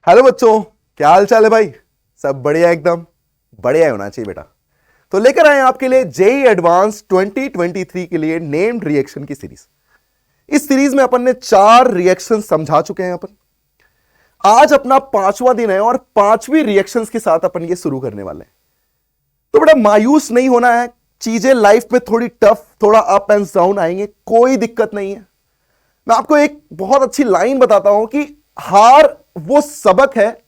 Hello बच्चों, क्या हाल चाल है भाई। सब बढ़िया, एकदम बढ़िया होना चाहिए बेटा। तो लेकर आए आपके लिए जेई एडवांस 2023 के लिए नेम्ड रिएक्शन की सीरीज। इस सीरीज में अपन ने 4 रिएक्शन समझा चुके हैं। अपन आज अपना 5वां दिन है और 5वीं रिएक्शंस के साथ अपन ये शुरू करने वाले हैं। तो बेटा मायूस नहीं होना है। चीजें लाइफ में थोड़ी टफ, थोड़ा अप एंड डाउन आएंगे, कोई दिक्कत नहीं है। मैं आपको एक बहुत अच्छी लाइन बताता हूं कि हार वो सबक है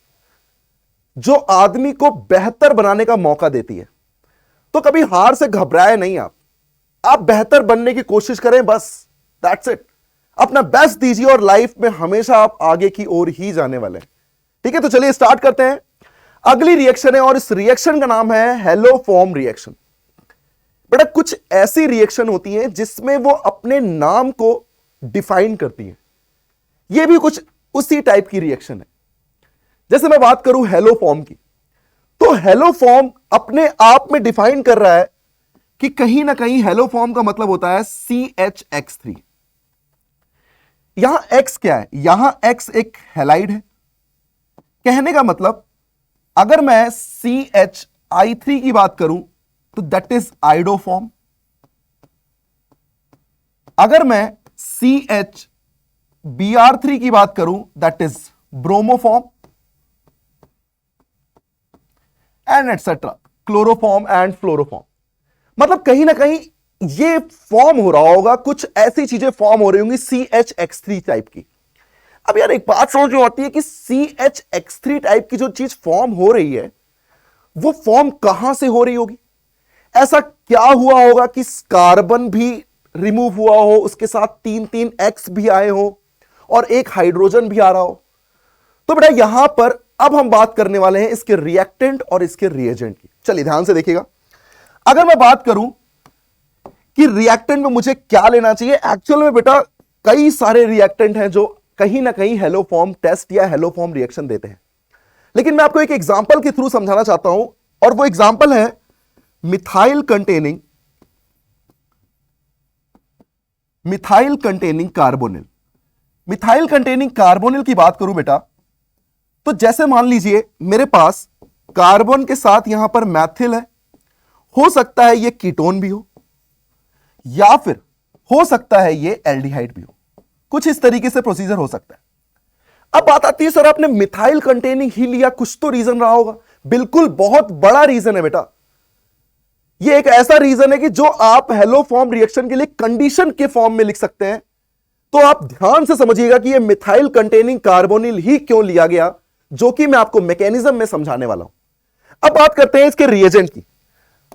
जो आदमी को बेहतर बनाने का मौका देती है। तो कभी हार से घबराए नहीं। आप बेहतर बनने की कोशिश करें, बस दैट्स इट। अपना बेस्ट दीजिए और लाइफ में हमेशा आप आगे की ओर ही जाने वाले हैं। ठीक है, तो चलिए स्टार्ट करते हैं। अगली रिएक्शन है और इस रिएक्शन का नाम है हेलो फॉर्म रिएक्शन। बेटा कुछ ऐसी रिएक्शन होती है जिसमें वो अपने नाम को डिफाइन करती है। ये भी कुछ उसी टाइप की रिएक्शन है। जैसे मैं बात करूं हेलो फॉर्म की, तो हेलो फॉर्म अपने आप में डिफाइन कर रहा है कि कहीं ना कहीं हेलो फॉर्म का मतलब होता है CHX3। यहां X क्या है? यहां X एक हैलाइड है। कहने का मतलब अगर मैं CHI3 की बात करूं तो दैट इज आइडोफॉर्म। अगर मैं CHBr3 की बात करूं that is bromoform and et cetera, chloroform and fluoroform. मतलब कहीं ना कहीं ये फॉर्म हो रहा होगा, कुछ ऐसी चीजें फॉर्म हो रही होंगी CHX3 टाइप की। अब यार एक बात समझ में आती है कि CHX3 टाइप की जो चीज फॉर्म हो रही है वो फॉर्म कहां से हो रही होगी? ऐसा क्या हुआ होगा कि कार्बन भी रिमूव हुआ हो, उसके साथ 3 X भी आए हो और एक हाइड्रोजन भी आ रहा हो। तो बेटा यहां पर अब हम बात करने वाले हैं इसके रिएक्टेंट और इसके रिएजेंट की। चलिए ध्यान से देखिएगा। अगर मैं बात करूं कि रिएक्टेंट में मुझे क्या लेना चाहिए, एक्चुअल में बेटा कई सारे रिएक्टेंट हैं जो कहीं ना कहीं हेलो फॉर्म टेस्ट या हेलो फॉर्म रिएक्शन देते हैं। लेकिन मैं आपको एक एग्जांपल के थ्रू समझाना चाहता हूं और वो एग्जांपल है methyl containing carbonyl. Methyl containing carbonyl की बात करूं बेटा, तो जैसे मान लीजिए मेरे पास कार्बन के साथ यहां पर मैथिल है। हो सकता है ये कीटोन भी हो या फिर हो सकता है ये एल्डिहाइड भी हो। कुछ इस तरीके से प्रोसीजर हो सकता है। अब बात आती है सर आपने मिथाइल कंटेनिंग ही लिया, कुछ तो रीजन रहा होगा। बिल्कुल, बहुत बड़ा रीजन है बेटा। ये एक ऐसा रीजन है कि जो आप हेलो फॉर्म रिएक्शन के लिए कंडीशन के फॉर्म में लिख सकते हैं। तो आप ध्यान से समझिएगा कि ये मिथाइल कंटेनिंग कार्बोनिल ही क्यों लिया गया, जो कि मैं आपको मैकेनिज्म में समझाने वाला हूं। अब बात करते हैं इसके रिएजेंट की।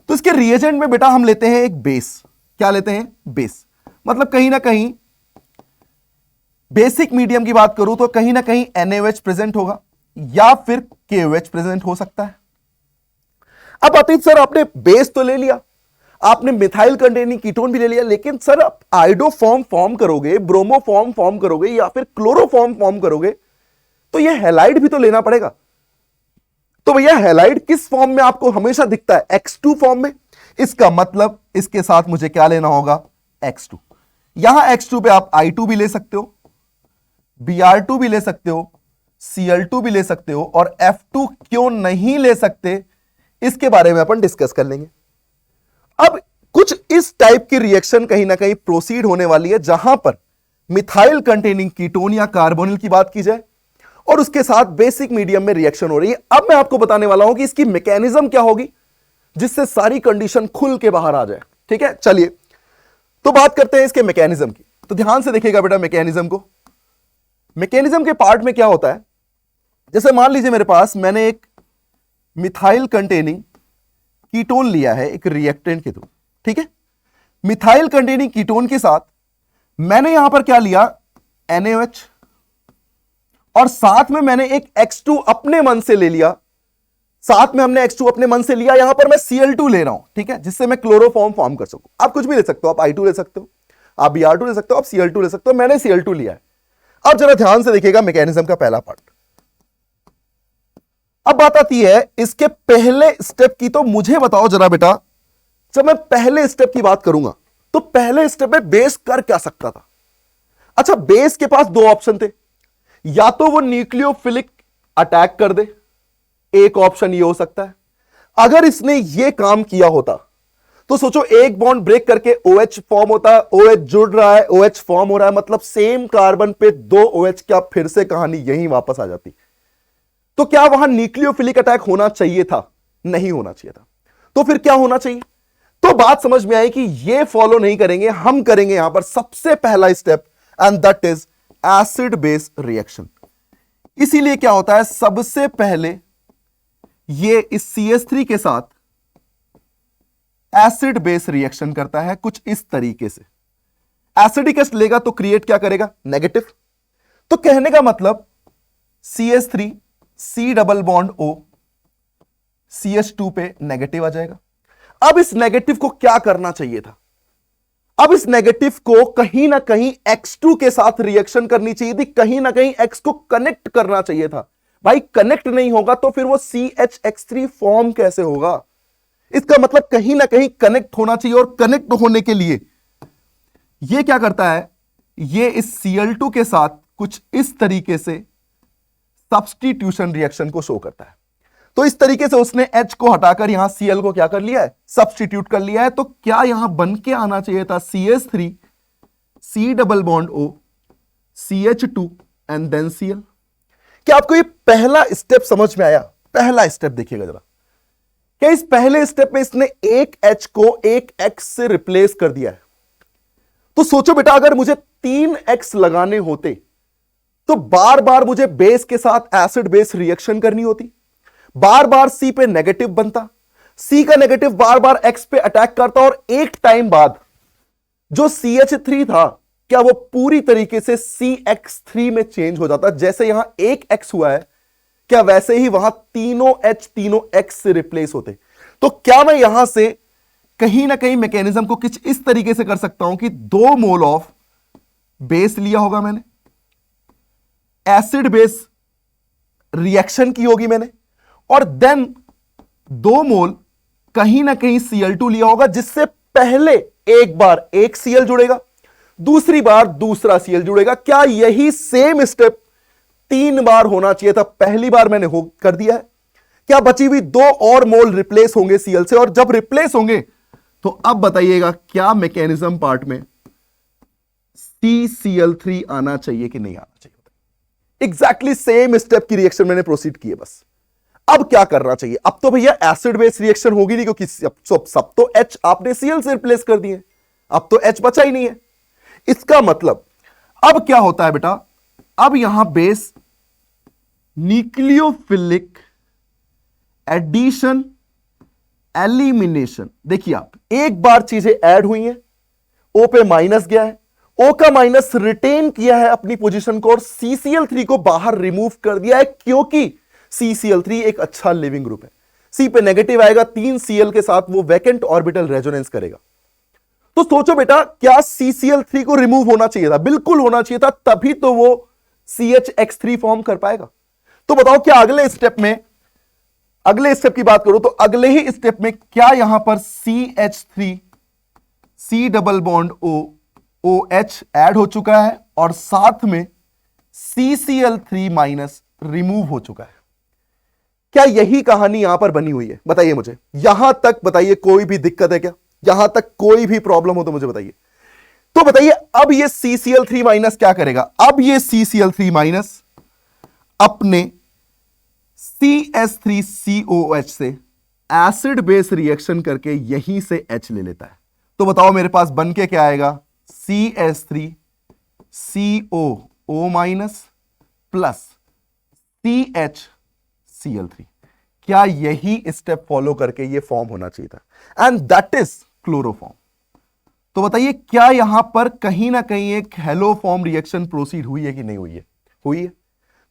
तो इसके रिएजेंट में बेटा हम लेते हैं एक बेस। क्या लेते हैं? बेस। मतलब कहीं ना कहीं बेसिक मीडियम की बात करूं तो कहीं ना कहीं NaOH प्रेजेंट होगा या फिर KOH प्रेजेंट हो सकता है। अब आते हैं सर आपने बेस तो ले लिया, आपने मिथाइल कंटेनिंग कीटोन भी ले लिया, लेकिन सर आप आइडोफॉर्म फॉर्म करोगे, ब्रोमोफॉर्म फॉर्म करोगे या फिर क्लोरोफॉर्म फॉर्म करोगे तो यह हैलाइड भी तो लेना पड़ेगा। तो भैया हैलाइड किस फॉर्म में आपको हमेशा दिखता है? X2 फॉर्म में। इसका मतलब इसके साथ मुझे क्या लेना होगा? X2। यहां X2 पे आप I2 भी ले सकते हो, Br2 भी ले सकते हो, Cl2 भी ले सकते हो और F2 क्यों नहीं ले सकते, इसके बारे में अपन डिस्कस कर लेंगे। अब कुछ इस टाइप की रिएक्शन कहीं ना कहीं प्रोसीड होने वाली है जहां पर मिथाइल कंटेनिंग कीटोन या कार्बोनिल की बात की जाए और उसके साथ बेसिक मीडियम में रिएक्शन हो रही है। अब मैं आपको बताने वाला हूं कि इसकी मैकेनिज्म क्या होगी जिससे सारी कंडीशन खुल के बाहर आ जाए। ठीक है, चलिए तो बात करते हैं इसके मैकेनिज्म की। तो ध्यान से देखिएगा बेटा मैकेनिज्म को। मैकेनिज्म के पार्ट में क्या होता है, जैसे मान लीजिए मेरे पास मैंने एक मिथाइल कंटेनिंग कीटोन लिया है एक रिएक्टेंट के थ्रू। ठीक है, मिथाइल कंटेनिंग कीटोन के साथ मैंने यहां पर क्या लिया? NaOH और साथ में मैंने एक X2 अपने मन से ले लिया। साथ में हमने X2 अपने मन से लिया, यहां पर मैं Cl2 ले रहा हूं। ठीक है, जिससे मैं क्लोरोफॉर्म फॉर्म कर सकूं। आप कुछ भी ले सकते हो, आप I2 ले सकते हो, आप Br2 ले सकते हो, आप Cl2 ले सकते हो। मैंने Cl2 लिया है। अब जरा ध्यान से देखिएगा मैकेनिज्म का पहला पार्ट। अब बात आती है इसके पहले स्टेप की। तो मुझे बताओ जरा बेटा, जब मैं पहले स्टेप की बात करूंगा तो पहले स्टेप में बेस कर क्या सकता था? अच्छा, बेस के पास 2 ऑप्शन थे। या तो वो न्यूक्लियोफिलिक अटैक कर दे, एक ऑप्शन ये हो सकता है। अगर इसने ये काम किया होता तो सोचो एक बॉन्ड ब्रेक करके OH फॉर्म होता, OH जुड़ रहा है, OH फॉर्म हो रहा है, मतलब सेम कार्बन पे 2 OH, क्या फिर से कहानी यहीं वापस आ जाती? तो क्या वहां न्यूक्लियोफिलिक अटैक होना चाहिए था? नहीं होना चाहिए था। तो फिर क्या होना चाहिए? तो बात समझ में आई कि ये फॉलो नहीं करेंगे, हम करेंगे यहां पर सबसे पहला step, and that is acid base reaction. इसीलिए क्या होता है, सबसे पहले ये इस CH3 के साथ एसिड बेस रिएक्शन करता है कुछ इस तरीके से। एसिडिक एसिड लेगा तो क्रिएट क्या करेगा? नेगेटिव। तो कहने का मतलब CH3 C double bond O CH2 पे नेगेटिव आ जाएगा। अब इस नेगेटिव को क्या करना चाहिए था? अब इस नेगेटिव को कहीं ना कहीं X2 के साथ रिएक्शन करनी चाहिए थी, कहीं ना कहीं X को कनेक्ट करना चाहिए था। भाई कनेक्ट नहीं होगा तो फिर वो CHX3 फॉर्म कैसे होगा? इसका मतलब कहीं ना कहीं कनेक्ट होना चाहिए, और कनेक्ट होने के लिए ये क्या करता है, ये इस Cl2 के साथ कुछ इस तरीके से सब्स्टिट्यूशन रिएक्शन को शो करता है। तो इस तरीके से उसने H को हटाकर यहां Cl को क्या कर लिया है? सब्स्टिट्यूट कर लिया है। तो क्या यहां बन के आना चाहिए था CH3 C double bond O CH2 and then Cl। क्या आपको ये पहला स्टेप समझ में आया? पहला स्टेप देखिएगा जरा। क्या इस पहले स्टेप में इसने एक H को एक X से रिप्लेस कर दिया है? तो सोचो बेटा, अगर मुझे 3 X लगाने होते तो बार बार मुझे बेस के साथ एसिड बेस रिएक्शन करनी होती, बार बार C पे नेगेटिव बनता, C का नेगेटिव बार बार X पे अटैक करता, और एक टाइम बाद जो CH3 था क्या वो पूरी तरीके से CX3 में चेंज हो जाता। जैसे यहां एक X हुआ है, क्या वैसे ही वहां तीनों H तीनों X से रिप्लेस होते। तो क्या मैं यहां से कहीं ना कहीं मैकेनिज्म को कुछ इस तरीके से कर सकता हूं कि 2 मोल ऑफ बेस लिया होगा मैंने, एसिड बेस रिएक्शन की होगी मैंने, और देन 2 मोल कहीं ना कहीं Cl2 लिया होगा, जिससे पहले एक बार एक Cl जुड़ेगा, दूसरी बार दूसरा Cl जुड़ेगा। क्या यही सेम स्टेप 3 बार होना चाहिए था? पहली बार मैंने हो कर दिया है। क्या बची हुई 2 और मोल रिप्लेस होंगे Cl से? और जब रिप्लेस होंगे तो अब बताइएगा क्या मैकेनिज्म पार्ट में CCl3 आना चाहिए कि नहीं आना चाहिए? एग्जैक्टली सेम स्टेप की रिएक्शन मैंने प्रोसीड की है। बस अब क्या करना चाहिए? अब तो भैया एसिड बेस रिएक्शन होगी नहीं, क्योंकि सब तो H आपने Cl से रिप्लेस कर दिए, अब तो H बचा ही नहीं है। इसका मतलब अब क्या होता है बेटा, अब यहां बेस न्यूक्लियोफिलिक एडिशन एलिमिनेशन, देखिए आप एक बार चीजें ऐड हुई हैं, O पे माइनस गया है, O का माइनस रिटेन किया है अपनी पोजीशन को, और CCl3 को बाहर रिमूव कर दिया है, क्योंकि CCl3 एक अच्छा लिविंग ग्रुप है। C पे नेगेटिव आएगा, 3 Cl के साथ वो वैकेंट ऑर्बिटल रेजोनेंस करेगा। तो सोचो बेटा, क्या CCl3 को रिमूव होना चाहिए था? बिल्कुल होना चाहिए था, तभी तो वो CHX3 फॉर्म कर पाएगा। तो बताओ क्या अगले स्टेप में, अगले स्टेप की बात करो तो अगले ही स्टेप में क्या यहां पर CH3 C double bond O OH add हो चुका है, और साथ में CCl3 माइनस रिमूव हो चुका है। क्या यही कहानी यहां पर बनी हुई है? बताइए मुझे, यहां तक बताइए कोई भी दिक्कत है क्या? यहां तक कोई भी प्रॉब्लम हो तो मुझे बताइए। तो बताइए अब ये CCl3 माइनस क्या करेगा? अब ये CCl3 माइनस अपने CH3COH से एसिड बेस रिएक्शन करके यहीं से H ले लेता है। तो बताओ मेरे पास बन के क्या आएगा? CH3CO minus plus CHCl3। क्या यही स्टेप फॉलो करके ये फॉर्म होना चाहिए था? And that is chloroform. तो बताइए क्या यहां पर कहीं ना कहीं एक हेलो फॉर्म रिएक्शन प्रोसीड हुई है कि नहीं हुई है? हुई है।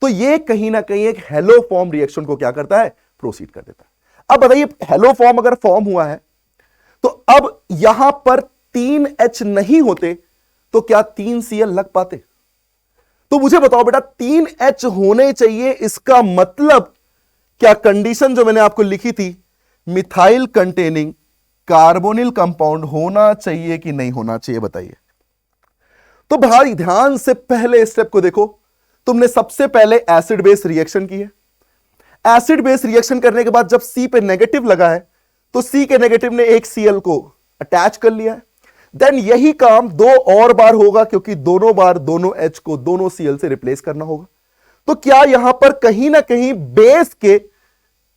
तो ये कहीं ना कहीं एक हेलो फॉर्म रिएक्शन को क्या करता है? प्रोसीड कर देता है। अब बताइए हेलो फॉर्म अगर फॉर्म हुआ है तो अब यहां पर 3 H नहीं होते तो क्या 3 Cl लग पाते? तो मुझे बताओ बेटा, 3 H होने चाहिए, इसका मतलब क्या कंडीशन जो मैंने आपको लिखी थी, मिथाइल कंटेनिंग कार्बोनिल कंपाउंड होना चाहिए कि नहीं होना चाहिए? बताइए। तो भाई ध्यान से पहले स्टेप को देखो, तुमने सबसे पहले एसिड बेस रिएक्शन की है, एसिड बेस रिएक्शन करने के बाद जब C पे नेगेटिव लगा है तो C के नेगेटिव ने एक Cl को अटैच कर लिया है। देन यही काम 2 और बार होगा क्योंकि दोनों बार दोनों H को दोनों Cl से रिप्लेस करना होगा। तो क्या यहां पर कहीं ना कहीं बेस के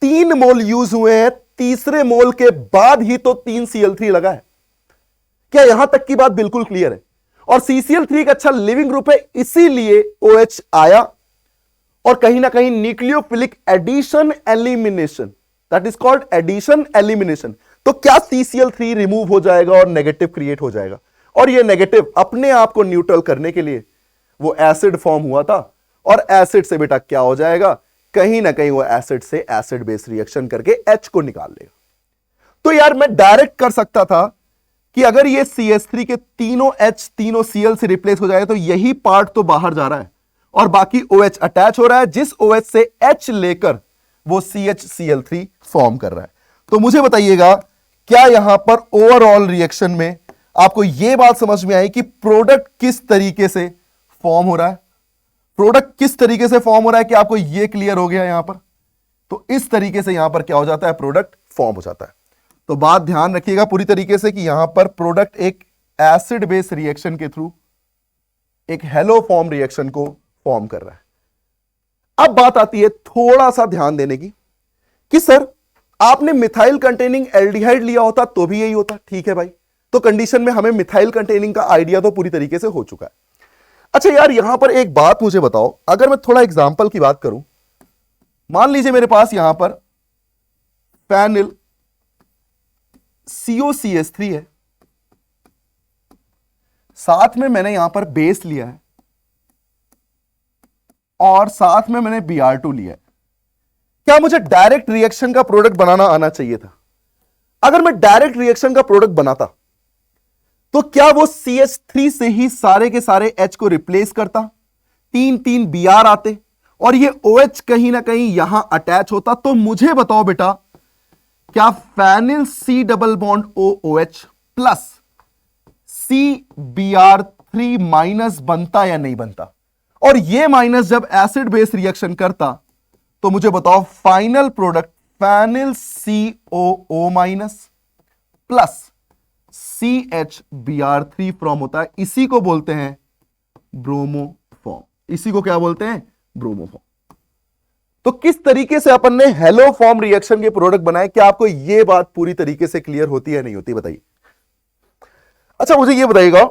3 मोल यूज हुए हैं, तीसरे मोल के बाद ही तो 3 Cl3 लगा है। क्या यहां तक की बात बिल्कुल क्लियर है? और CCl3 एक अच्छा लिविंग ग्रुप है, इसीलिए OH आया। और कहीं ना कहीं nucleophilic addition elimination, that is called addition elimination. तो क्या CCl3 रिमूव हो जाएगा और नेगेटिव क्रिएट हो जाएगा, और ये नेगेटिव अपने आप को न्यूट्रल करने के लिए वो एसिड फॉर्म हुआ था, और एसिड से बेटा क्या हो जाएगा, कहीं ना कहीं वो एसिड से एसिड बेस रिएक्शन करके H को निकाल लेगा। तो यार मैं डायरेक्ट कर सकता था कि अगर ये CH3 के तीनों H तीनों Cl से रिप्लेस हो जाए तो यही पार्ट तो बाहर जा रहा है और बाकी OH अटैच हो रहा है, जिस OH से H लेकर वो CHCl3 फॉर्म कर रहा है। तो मुझे बताइएगा क्या यहां पर ओवरऑल रिएक्शन में आपको यह बात समझ में आई कि प्रोडक्ट किस तरीके से फॉर्म हो रहा है? प्रोडक्ट किस तरीके से फॉर्म हो रहा है कि आपको यह क्लियर हो गया यहां पर? तो इस तरीके से यहां पर क्या हो जाता है, प्रोडक्ट फॉर्म हो जाता है। तो बात ध्यान रखिएगा पूरी तरीके से कि यहां पर प्रोडक्ट एक एसिड बेस रिएक्शन के थ्रू एक हेलो फॉर्म रिएक्शन को फॉर्म कर रहा है। अब बात आती है थोड़ा सा ध्यान देने की कि सर आपने मिथाइल कंटेनिंग एल्डिहाइड लिया होता तो भी यही होता। ठीक है भाई, तो कंडीशन में हमें मिथाइल कंटेनिंग का आइडिया तो पूरी तरीके से हो चुका है। अच्छा यार यहां पर एक बात मुझे बताओ, अगर मैं थोड़ा एग्जांपल की बात करूं, मान लीजिए मेरे पास यहां पर फेनिल COCH3 है, साथ में मैंने यहां पर बेस लिया है और साथ में मैंने Br2 लिया है। क्या मुझे डायरेक्ट रिएक्शन का प्रोडक्ट बनाना आना चाहिए था? अगर मैं डायरेक्ट रिएक्शन का प्रोडक्ट बनाता तो क्या वो CH3 से ही सारे के सारे H को रिप्लेस करता, 3 Br आते और ये OH कहीं ना कहीं यहां अटैच होता? तो मुझे बताओ बेटा, क्या phenyl C double bond OOH plus CBr3 minus बनता या नहीं बनता? और ये माइनस जब एसिड बेस रिएक्शन करता तो मुझे बताओ final product phenyl COO minus plus CHBr3 form होता है। इसी को बोलते हैं ब्रोमो फॉर्म। इसी को क्या बोलते हैं? Bromo form. तो किस तरीके से अपन ने हेलो फॉर्म रिएक्शन के प्रोडक्ट बनाए, क्या आपको यह बात पूरी तरीके से क्लियर होती है नहीं होती, बताइए। अच्छा मुझे यह बताइएगा,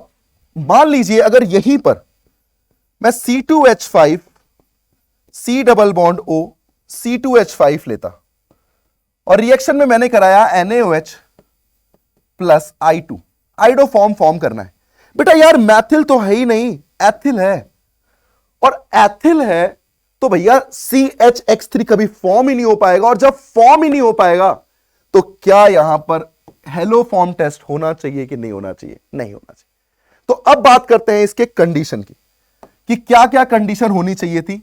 मान लीजिए अगर यहीं पर मैं C2H5 C double bond O C2H5 लेता और रिएक्शन में मैंने कराया NaOH प्लस I2, आइडो फॉर्म करना है। बेटा यार मैथिल तो है ही नहीं, एथिल है, और एथिल है तो भैया CHX3 कभी फॉर्म ही नहीं हो पाएगा, और जब फॉर्म ही नहीं हो पाएगा तो क्या यहां पर हेलो फॉर्म टेस्ट होना चाहिए कि नहीं होना चाहिए? नहीं होना चाहिए। तो अब बात करते हैं इसके कंडीशन की कि क्या क्या कंडीशन होनी चाहिए थी।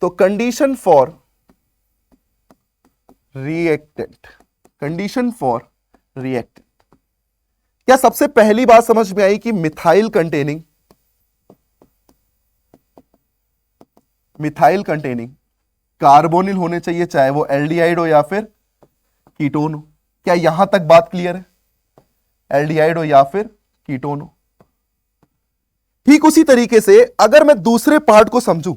तो condition for reactant, condition for reactant, क्या सबसे पहली बात समझ में आई कि मिथाइल कंटेनिंग कार्बोनिल होने चाहिए, चाहे वो एल्डिहाइड हो या फिर कीटोन हो। क्या यहां तक बात क्लियर है? एल्डिहाइड हो या फिर कीटोन हो। ठीक उसी तरीके से अगर मैं दूसरे पार्ट को समझूं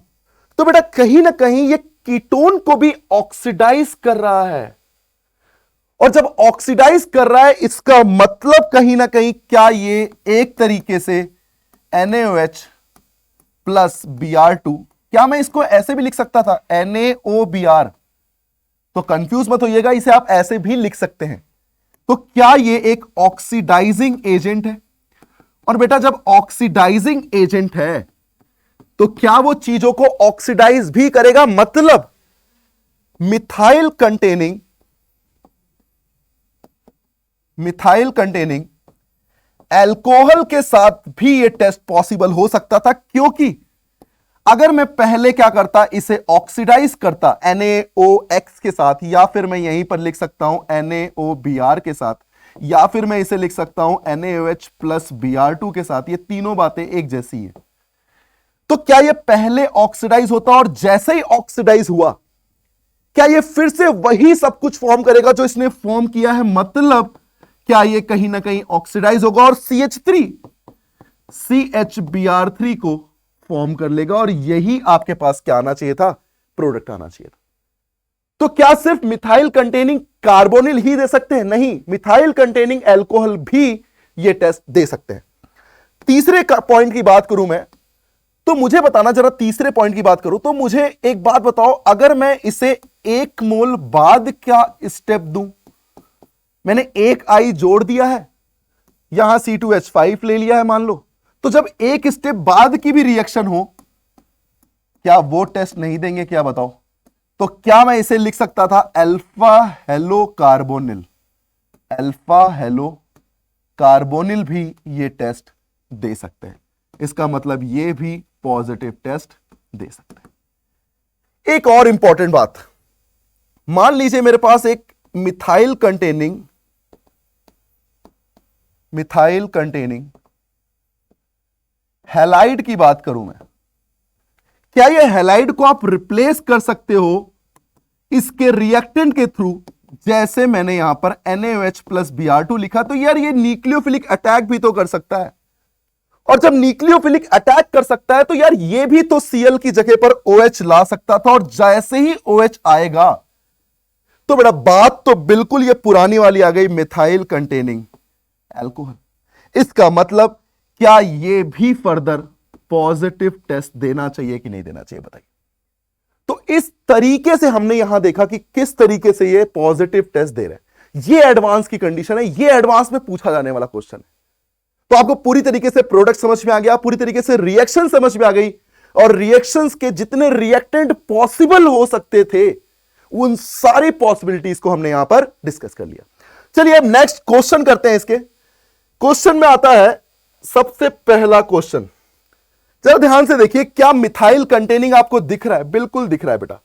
तो बेटा कहीं ना कहीं ये कीटोन को भी ऑक्सीडाइज कर रहा है, और जब ऑक्सीडाइज कर रहा है इसका मतलब कहीं ना कहीं क्या ये एक तरीके से NaOH प्लस Br2, क्या मैं इसको ऐसे भी लिख सकता था NaOBr? तो कंफ्यूज मत होइएगा, इसे आप ऐसे भी लिख सकते हैं। तो क्या ये एक ऑक्सीडाइजिंग एजेंट है? और बेटा जब ऑक्सीडाइजिंग एजेंट है तो क्या वो चीजों को ऑक्सीडाइज भी करेगा? मतलब मिथाइल कंटेनिंग अल्कोहल के साथ भी ये टेस्ट पॉसिबल हो सकता था, क्योंकि अगर मैं पहले क्या करता, इसे ऑक्सीडाइज करता NaOX के साथ, या फिर मैं यहीं पर लिख सकता हूं NaOBr के साथ, या फिर मैं इसे लिख सकता हूं NaOH प्लस Br2 के साथ, ये तीनों बातें एक जैसी हैं। तो क्या ये पहले ऑक्सीडाइज होता और जैसे ही ऑक्सीडाइज हुआ क्या ये फिर से वही सब कुछ फॉर्म करेगा जो इसने फॉर्म किया है? मतलब क्या ये कहीं ना कहीं ऑक्सीडाइज होगा और CH3 को फॉर्म कर लेगा, और यही आपके पास क्या आना चाहिए था? प्रोडक्ट आना चाहिए था। तो क्या सिर्फ मिथाइल कंटेनिंग कार्बोनिल ही दे सकते हैं? नहीं, मिथाइल कंटेनिंग एल्कोहल भी ये टेस्ट दे सकते हैं। तीसरे पॉइंट की बात करूं मैं, तो मुझे बताना जरा, तीसरे पॉइंट की बात करूं तो मुझे एक बात बताओ, अगर मैं इसे 1 मोल बाद क्या स्टेप दूं? मैंने एक आई जोड़ दिया है, यहां C2H5 ले लिया है मान लो, तो जब एक स्टेप बाद की भी रिएक्शन हो, क्या वो टेस्ट नहीं देंगे? क्या बताओ? तो क्या मैं इसे लिख सकता था alpha hello carbonyl? Alpha hello carbonyl भी ये टेस्ट दे सकते हैं, इसका मतलब ये भी पॉजिटिव टेस्ट दे सकते हैं। एक और इंपॉर्टेंट बात, मान लीजिए मेरे पास एक मिथाइल कंटेनिंग हैलाइड की बात करूं मैं, क्या ये हैलाइड को आप रिप्लेस कर सकते हो इसके रिएक्टेंट के थ्रू? जैसे मैंने यहां पर NaOH प्लस Br2 लिखा, तो यार ये न्यूक्लियोफिलिक अटैक भी तो कर सकता है, और जब न्यूक्लियोफिलिक अटैक कर सकता है तो यार ये भी तो Cl की जगह पर OH ला सकता था, और जैसे ही OH आएगा तो बेटा बात तो बिल्कुल ये पुरानी वाली आ गई, मिथाइल कंटेनिंग एल्कोहल। इसका मतलब क्या ये भी फर्दर पॉजिटिव टेस्ट देना चाहिए कि नहीं देना चाहिए? बताइए। तो इस तरीके से हमने यहां देखा कि किस तरीके से ये पॉजिटिव टेस्ट दे रहे हैं। ये एडवांस की कंडीशन है, ये एडवांस में पूछा जाने वाला क्वेश्चन है। तो आपको पूरी तरीके से प्रोडक्ट समझ में आ गया, पूरी तरीके से रिएक्शन समझ में आ गई, और रिएक्शंस के जितने रिएक्टेंट पॉसिबल हो सकते थे उन सारी पॉसिबिलिटीज को हमने यहां पर डिस्कस कर लिया। चलिए अब नेक्स्ट क्वेश्चन करते हैं। इसके क्वेश्चन में आता है सबसे पहला क्वेश्चन, जरा ध्यान से देखिए, क्या मिथाइल कंटेनिंग आपको दिख रहा है? बिल्कुल दिख रहा है बेटा।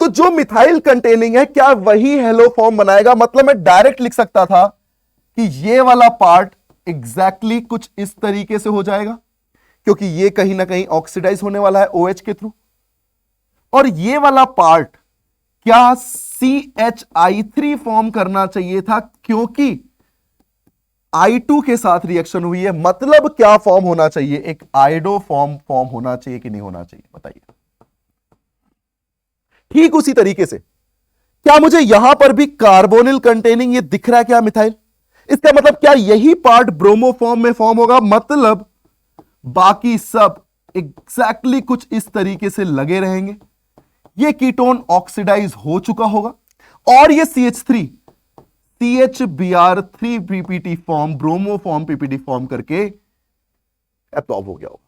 तो जो मिथाइल कंटेनिंग है क्या वही हेलो फॉर्म बनाएगा? मतलब मैं डायरेक्ट लिख सकता था कि ये वाला पार्ट एग्जैक्टली कुछ इस तरीके से हो जाएगा, क्योंकि ये कहीं ना कहीं ऑक्सीडाइज होने वाला है OH के थ्रू, और ये वाला पार्ट क्या CHI3 फॉर्म करना चाहिए था, क्योंकि I2 के साथ रिएक्शन हुई है। मतलब क्या फॉर्म होना चाहिए? एक आइडो फॉर्म होना चाहिए कि नहीं होना चाहिए? बताइए। ठीक उसी तरीके से क्या मुझे यहां पर भी कार्बोनिल कंटेनिंग ये दिख रहा है क्या मिथाइल? इसका मतलब क्या यही पार्ट ब्रोमो फॉर्म में फॉर्म होगा? मतलब बाकी सब एग्जैक्टली कुछ इस तरीके से लगे रहेंगे, ये कीटोन ऑक्सीडाइज हो चुका होगा, और ये CHBr3 PPT form, bromo form PPT form करके एब्सॉर्ब हो गया होगा।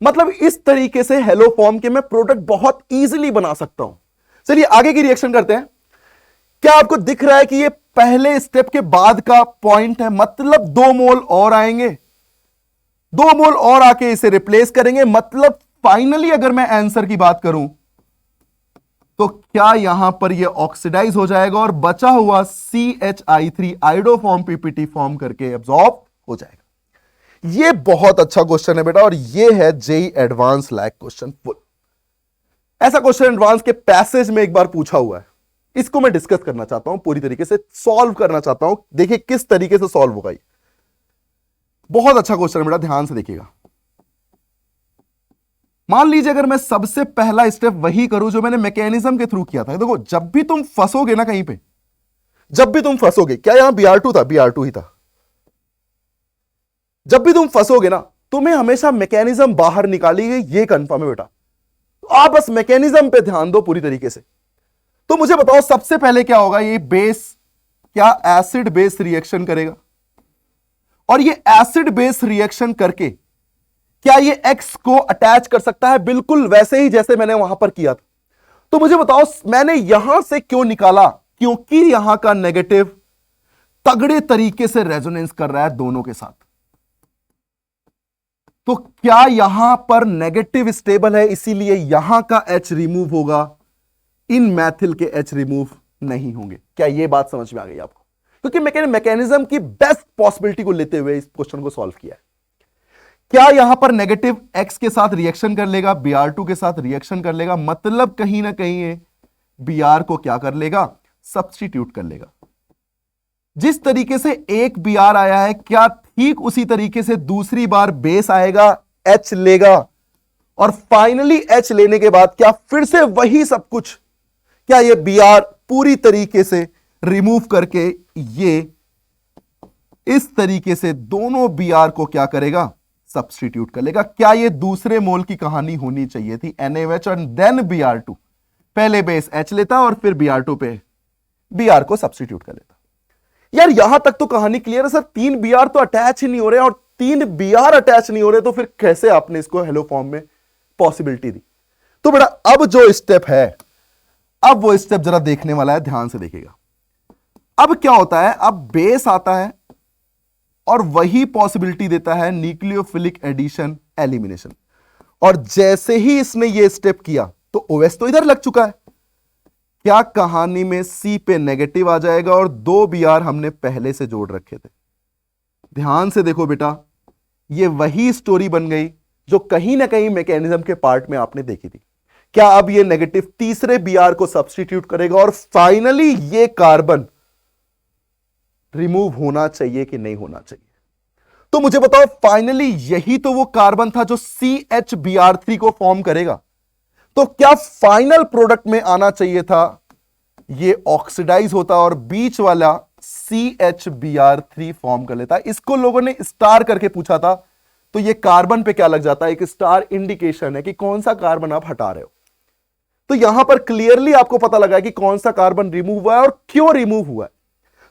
मतलब इस तरीके से हेलो फॉर्म के मैं प्रोडक्ट बहुत इजीली बना सकता हूं। चलिए आगे की रिएक्शन करते हैं। क्या आपको दिख रहा है कि ये पहले स्टेप के बाद का पॉइंट है? मतलब 2 मोल और आएंगे, 2 मोल और आके इसे रिप्लेस करेंगे। मतलब फाइनली अगर मैं आंसर की बात करूं तो क्या यहां पर यह ऑक्सीडाइज हो जाएगा और बचा हुआ CHI3 आइडो फॉर्म PPT फॉर्म करके एब्जॉर्ब हो जाएगा। यह बहुत अच्छा क्वेश्चन है बेटा, और यह है JEE advance lack question full. ऐसा क्वेश्चन एडवांस के पैसेज में एक बार पूछा हुआ है, इसको मैं डिस्कस करना चाहता हूं, पूरी तरीके से सॉल्व करना चाहता हूं। देखिए किस तरीके से सॉल्व होगा। बहुत अच्छा क्वेश्चन है बेटा, ध्यान से देखिएगा। मान लीजिए अगर मैं सबसे पहला स्टेप वही करूं जो मैंने मैकेनिज्म के थ्रू किया था। देखो जब भी तुम फंसोगे ना कहीं पे, जब भी तुम फंसोगे, क्या यहां Br2 था? Br2 ही था। जब भी तुम फंसोगे ना, तुम्हें हमेशा मैकेनिज्म बाहर निकाली गई, ये कंफर्म है बेटा। आप बस मैकेनिज्म पे ध्यान दो पूरी तरीके से। तो मुझे बताओ सबसे पहले क्या होगा? ये बेस क्या एसिड बेस रिएक्शन करेगा, और ये एसिड बेस रिएक्शन करके क्या ये X को अटैच कर सकता है? बिल्कुल वैसे ही जैसे मैंने वहां पर किया था। तो मुझे बताओ मैंने यहां से क्यों निकाला? क्योंकि यहां का नेगेटिव तगड़े तरीके से रेजोनेंस कर रहा है दोनों के साथ। तो क्या यहां पर नेगेटिव स्टेबल है, इसीलिए यहां का H रिमूव होगा, इन मैथिल के H रिमूव नहीं होंगे। क्या यह बात समझ में आ गई आपको? क्योंकि मैंने मैकेनिज्म की बेस्ट पॉसिबिलिटी को लेते हुए इस क्वेश्चन को सॉल्व किया है। क्या यहां पर नेगेटिव X के साथ रिएक्शन कर लेगा, Br2 के साथ रिएक्शन कर लेगा, मतलब कहीं ना कहीं ये Br को क्या कर लेगा, सब्स्टिट्यूट कर लेगा। जिस तरीके से एक Br आया है, क्या ठीक उसी तरीके से दूसरी बार बेस आएगा, H लेगा, और फाइनली H लेने के बाद क्या फिर से वही सब कुछ, क्या ये Br पूरी तरीके से रिमूव करके ये इस तरीके से दोनों Br को क्या करेगा, सब्स्टिट्यूट कर लेगा। क्या ये दूसरे मोल की कहानी होनी चाहिए थी, NaOH और देन Br2, पहले बेस H लेता और फिर Br2 पे Br को सब्स्टिट्यूट कर लेता। यार यहां तक तो कहानी क्लियर है सर, 3 Br तो अटैच ही नहीं हो रहे, और 3 Br अटैच नहीं हो रहे, तो फिर कैसे आपने इसको हेलो फॉर्म में पॉसिबिलिटी दी। तो बेटा अब जो स्टेप है, अब वो स्टेप जरा देखने वाला है, ध्यान से देखिएगा। अब क्या होता है, अब बेस आता है और वही पॉसिबिलिटी देता है न्यूक्लियोफिलिक एडिशन एलिमिनेशन, और जैसे ही इसने ये स्टेप किया तो OH तो इधर लग चुका है, क्या कहानी में C पे नेगेटिव आ जाएगा, और 2 Br हमने पहले से जोड़ रखे थे। ध्यान से देखो बेटा, ये वही स्टोरी बन गई जो कहीं ना कहीं मैकेनिज्म के पार्ट में आपने देखी थी। क्या अब ये नेगेटिव तीसरे Br को सब्स्टिट्यूट करेगा और फाइनली ये कार्बन रिमूव होना चाहिए कि नहीं होना चाहिए। तो मुझे बताओ, फाइनली यही तो वो कार्बन था जो CHBr3 को फॉर्म करेगा। तो क्या फाइनल प्रोडक्ट में आना चाहिए था ये ऑक्सीडाइज होता और बीच वाला CHBr3 फॉर्म कर लेता। इसको लोगों ने स्टार करके पूछा था, तो ये कार्बन पे क्या लग जाता है, एक स्टार इंडिकेशन है कि कौन सा कार्बन आप हटा रहे हो। तो यहां पर क्लियरली आपको पता लगा कि कौन सा कार्बन रिमूव हुआ है और क्यों रिमूव हुआ है।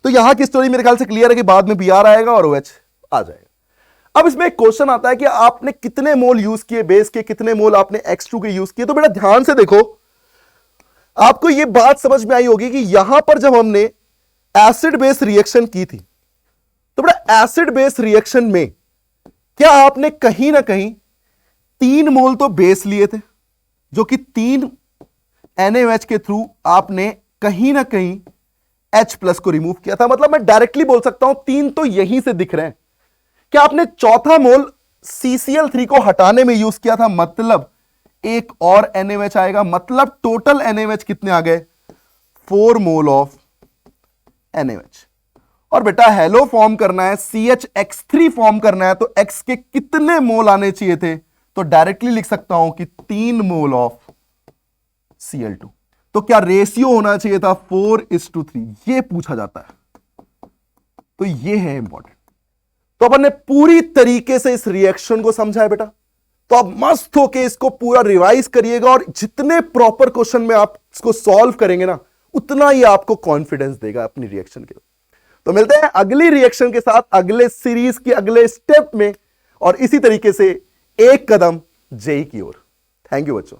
तो यहां की स्टोरी मेरे ख्याल से क्लियर है कि बाद में Br आएगा और OH आ जाएगा। अब इसमें एक क्वेश्चन आता है कि आपने कितने मोल यूज किए बेस के, कितने मोल आपने X2 के यूज किए। तो बेटा ध्यान से देखो, आपको यह बात समझ में आई होगी कि यहां पर जब हमने एसिड बेस रिएक्शन की थी, तो बेटा एसिड बेस रिएक्शन में क्या आपने कहीं ना कहीं 3 मोल तो बेस लिए थे, जो कि 3 NaOH के थ्रू आपने कहीं ना कहीं H प्लस को रिमूव किया था। मतलब मैं डायरेक्टली बोल सकता हूं 3 तो यहीं से दिख रहे हैं। क्या आपने चौथा मोल CCl3 को हटाने में यूज किया था, मतलब एक और NaOH आएगा, मतलब टोटल NaOH कितने आ गए, 4 मोल ऑफ NaOH। और बेटा हेलो फॉर्म करना है, CHX3 फॉर्म करना है, तो X के कितने मोल आने चाहिए थे, तो डायरेक्टली लिख सकता हूं कि 3 मोल ऑफ Cl2। तो क्या रेशियो होना चाहिए था 4:3, ये पूछा जाता है। तो ये है इंपॉर्टेंट। तो अपन ने पूरी तरीके से इस रिएक्शन को समझा है बेटा। तो आप मस्त होके इसको पूरा रिवाइज करिएगा, और जितने प्रॉपर क्वेश्चन में आप इसको सॉल्व करेंगे ना, उतना ही आपको कॉन्फिडेंस देगा अपनी रिएक्शन के। तो मिलते हैं अगली रिएक्शन के साथ, अगले सीरीज के अगले स्टेप में, और इसी तरीके से एक कदम जेई की ओर। थैंक यू बच्चों।